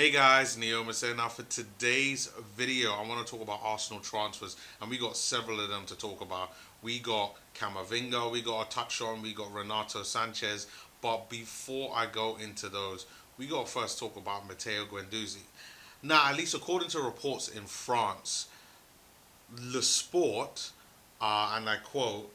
Hey guys, Neomis here. Now for today's video, I want to talk about Arsenal transfers, and we got several of them to talk about. We got Camavinga, we got a touch on, we got Renato Sanches. But before I go into those, we got to first talk about Matteo Guendouzi. Now, at least according to reports in France, Le Sport, and I quote,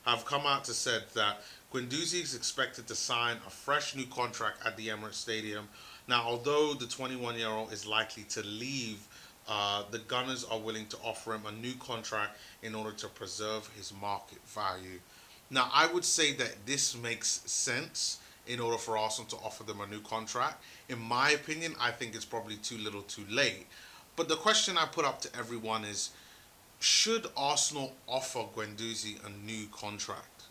have come out to said that Guendouzi is expected to sign a fresh new contract at the Emirates Stadium. Now, although the 21-year-old is likely to leave, the Gunners are willing to offer him a new contract in order to preserve his market value. Now, I would say that this makes sense in order for Arsenal to offer them a new contract. In my opinion, I think it's probably too little too late. But the question I put up to everyone is, should Arsenal offer Guendouzi a new contract?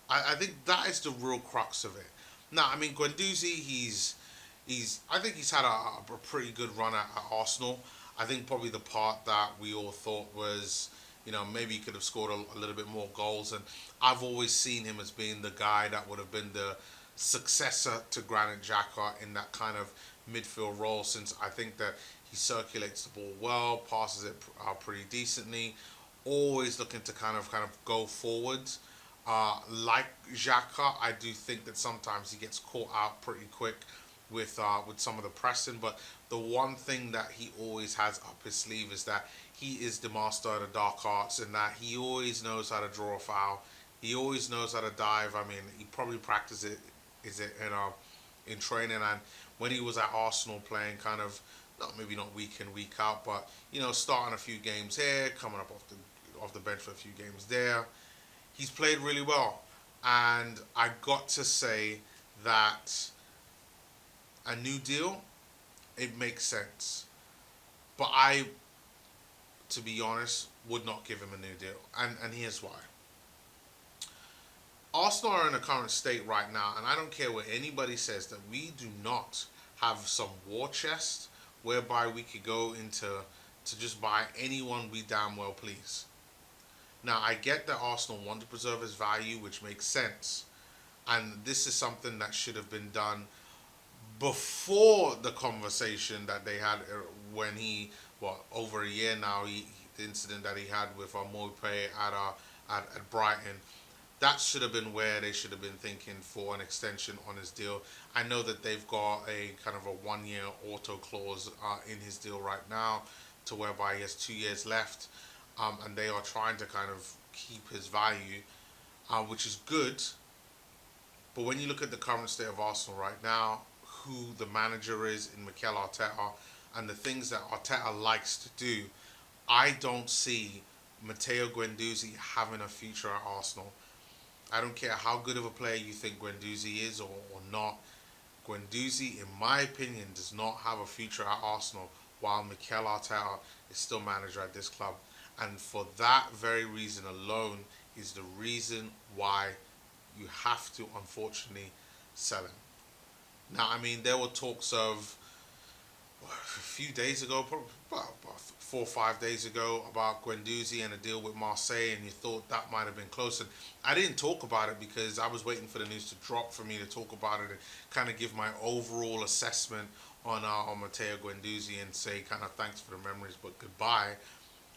I think that is the real crux of it. Now, I mean, Guendouzi, I think he's had a pretty good run at Arsenal. I think probably the part that we all thought was, maybe he could have scored a little bit more goals. And I've always seen him as being the guy that would have been the successor to Granit Xhaka in that kind of midfield role, since I think that he circulates the ball well, passes it pretty decently, always looking to kind of go forwards. Like Xhaka, I do think that sometimes he gets caught out pretty quick with some of the pressing. But the one thing that he always has up his sleeve is that he is the master of the dark arts, and that he always knows how to draw a foul. He always knows how to dive. I mean, he probably practices it is it in training, and when he was at Arsenal playing kind of not maybe not week in week out, but starting a few games here, coming up off the bench for a few games there, he's played really well. And I got to say that a new deal, it makes sense. But I, to be honest, would not give him a new deal. And here's why. Arsenal are in a current state right now, and I don't care what anybody says, that we do not have some war chest whereby we could go into to just buy anyone we damn well please. Now, I get that Arsenal want to preserve his value, which makes sense. And this is something that should have been done before the conversation that they had when over a year now, the incident that he had with Mope at Brighton. That should have been where they should have been thinking for an extension on his deal. I know that they've got a kind of a 1 year auto clause in his deal right now, to whereby he has 2 years left. And they are trying to kind of keep his value, which is good. But when you look at the current state of Arsenal right now, who the manager is in Mikel Arteta, and the things that Arteta likes to do, I don't see Matteo Guendouzi having a future at Arsenal. I don't care how good of a player you think Guendouzi is or not. Guendouzi, in my opinion, does not have a future at Arsenal, while Mikel Arteta is still manager at this club. And for that very reason alone is the reason why you have to, unfortunately, sell him. Now, I mean, there were talks of a few days ago, probably about 4 or 5 days ago, about Guendouzi and a deal with Marseille, and you thought that might have been close. And I didn't talk about it because I was waiting for the news to drop for me to talk about it and kind of give my overall assessment on Matteo Guendouzi and say kind of thanks for the memories, but goodbye.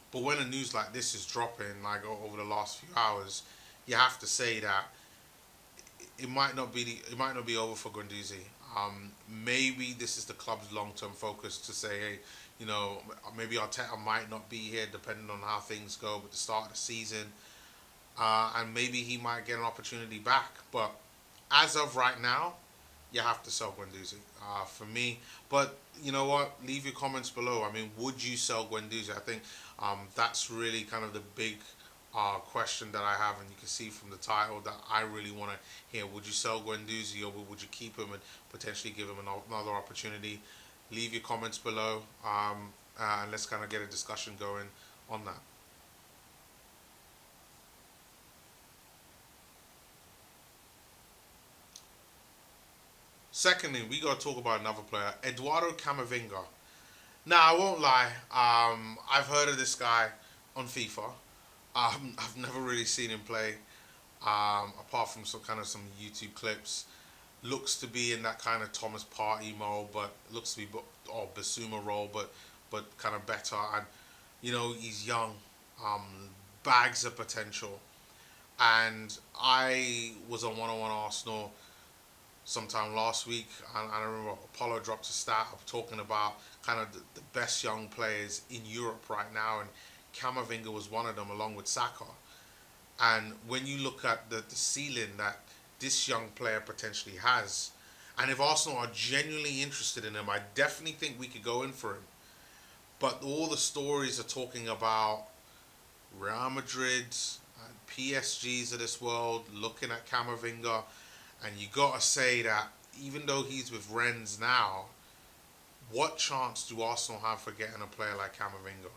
But when a news like this is dropping, like over the last few hours, you have to say that it might not be over for Guendouzi. Maybe this is the club's long-term focus to say, hey, maybe Arteta might not be here depending on how things go at the start of the season, and maybe he might get an opportunity back. But as of right now, you have to sell Guendouzi for me. But you know what? Leave your comments below. I mean, would you sell Guendouzi? I think that's really kind of the big question that I have, and you can see from the title that I really want to hear. Would you sell Guendouzi, or would you keep him and potentially give him another opportunity? Leave your comments below, and let's kind of get a discussion going on that. Secondly, we got to talk about another player, Eduardo Camavinga. Now, I won't lie, I've heard of this guy on FIFA. I've never really seen him play, apart from some YouTube clips. looks to be in that kind of Thomas Partey mode, but looks to be or Basuma role, but kind of better. And he's young, um, bags of potential. And I was on 101 Arsenal sometime last week, and I remember Apollo dropped a stat of talking about kind of the best young players in Europe right now, and Camavinga was one of them, along with Saka. And when you look at the ceiling that this young player potentially has, and if Arsenal are genuinely interested in him, I definitely think we could go in for him. But all the stories are talking about Real Madrid and PSGs of this world looking at Camavinga, and you gotta say that even though he's with Rennes now, what chance do Arsenal have for getting a player like Camavinga?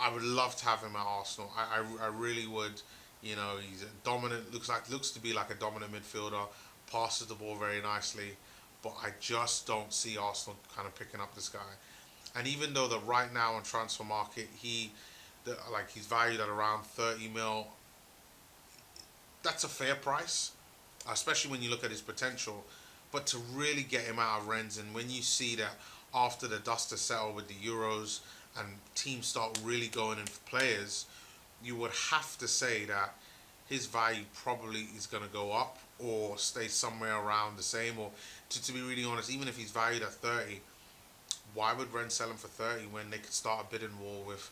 I would love to have him at Arsenal. I really would. He's a dominant. Looks to be like a dominant midfielder. Passes the ball very nicely, but I just don't see Arsenal kind of picking up this guy. And even though that right now on transfer market he's valued at around 30 mil, that's a fair price, especially when you look at his potential. But to really get him out of Rennes, and when you see that after the dust has settled with the Euros and teams start really going in for players, you would have to say that his value probably is going to go up or stay somewhere around the same. Or to be really honest, even if he's valued at 30, why would Rennes sell him for 30 when they could start a bidding war with,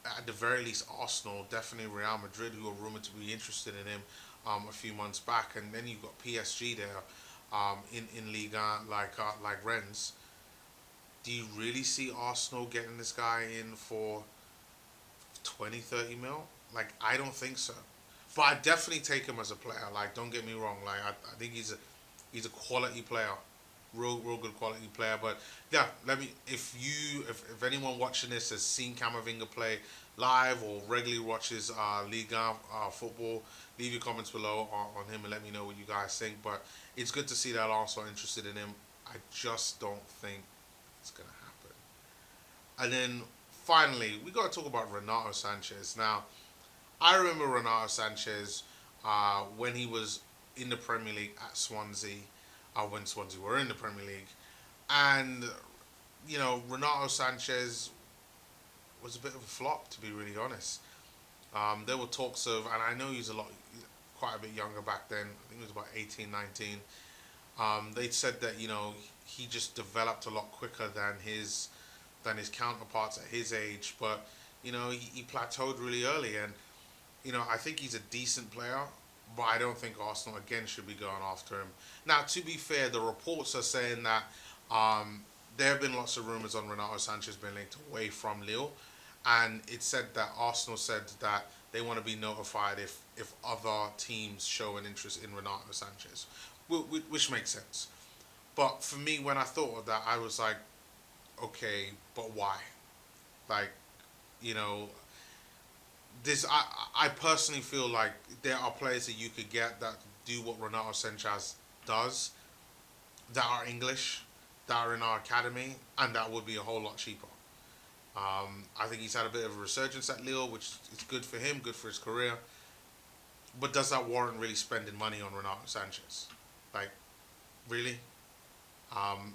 at the very least, Arsenal, definitely Real Madrid, who are rumored to be interested in him a few months back, and then you've got PSG there in Liga like Rennes. Do you really see Arsenal getting this guy in for 20, 30 mil? Like, I don't think so. But I definitely take him as a player. Like, don't get me wrong. Like, I think he's a quality player, real good quality player. But yeah, if anyone watching this has seen Camavinga play live or regularly watches Liga football, leave your comments below on him and let me know what you guys think. But it's good to see that also interested in him. I just don't think it's gonna happen. And then finally, we got to talk about Renato Sanches. Now, I remember Renato Sanches when he was in the Premier League at Swansea, when Swansea were in the Premier League, and Renato Sanches was a bit of a flop, to be really honest. There were talks of, and I know he's quite a bit younger back then. I think he was about 18, 19. They said that he just developed a lot quicker than his counterparts at his age, but he plateaued really early, and I think he's a decent player, but I don't think Arsenal again should be going after him. Now, to be fair, the reports are saying that there have been lots of rumours on Renato Sanches being linked away from Lille, and it said that Arsenal said that they want to be notified if other teams show an interest in Renato Sanches, which makes sense. But for me, when I thought of that, I was like, okay, but why? Like, you know, I personally feel like there are players that you could get that do what Renato Sanchez does, that are English, that are in our academy, and that would be a whole lot cheaper. I think he's had a bit of a resurgence at Lille, which is good for him, good for his career. But does that warrant really spending money on Renato Sanchez? Like, really? I'm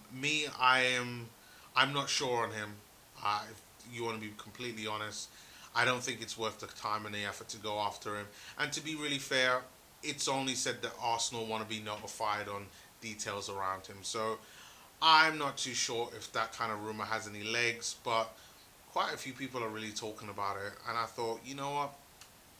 not sure on him. If you want to be completely honest, I don't think it's worth the time and the effort to go after him. And to be really fair, it's only said that Arsenal want to be notified on details around him. So I'm not too sure if that kind of rumor has any legs, but quite a few people are really talking about it. And I thought, you know what?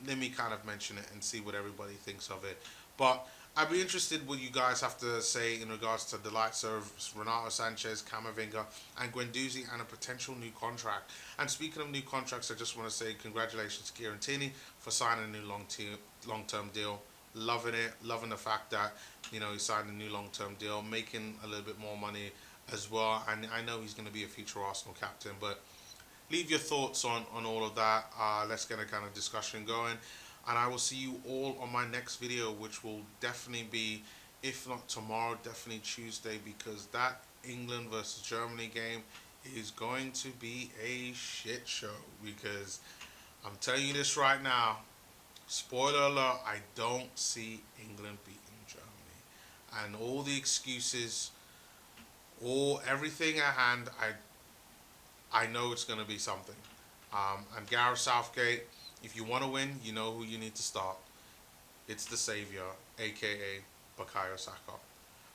Let me kind of mention it and see what everybody thinks of it. But I'd be interested what you guys have to say in regards to the likes of Renato Sanches, Camavinga, and Guendouzi, and a potential new contract. And speaking of new contracts, I just want to say congratulations to Kieran Tierney for signing a new long-term deal. Loving it, loving the fact that he signed a new long-term deal, making a little bit more money as well. And I know he's going to be a future Arsenal captain, but leave your thoughts on all of that. Let's get a kind of discussion going. And I will see you all on my next video, which will definitely be, if not tomorrow, definitely Tuesday, because that England versus Germany game is going to be a shit show. Because I'm telling you this right now, spoiler alert, I don't see England beating Germany. and all the excuses, all everything at hand, I know it's going to be something. And Gareth Southgate, if you want to win, you know who you need to start. It's the savior, aka Bukayo Saka.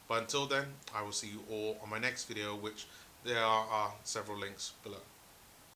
But until then, I will see you all on my next video, which there are several links below.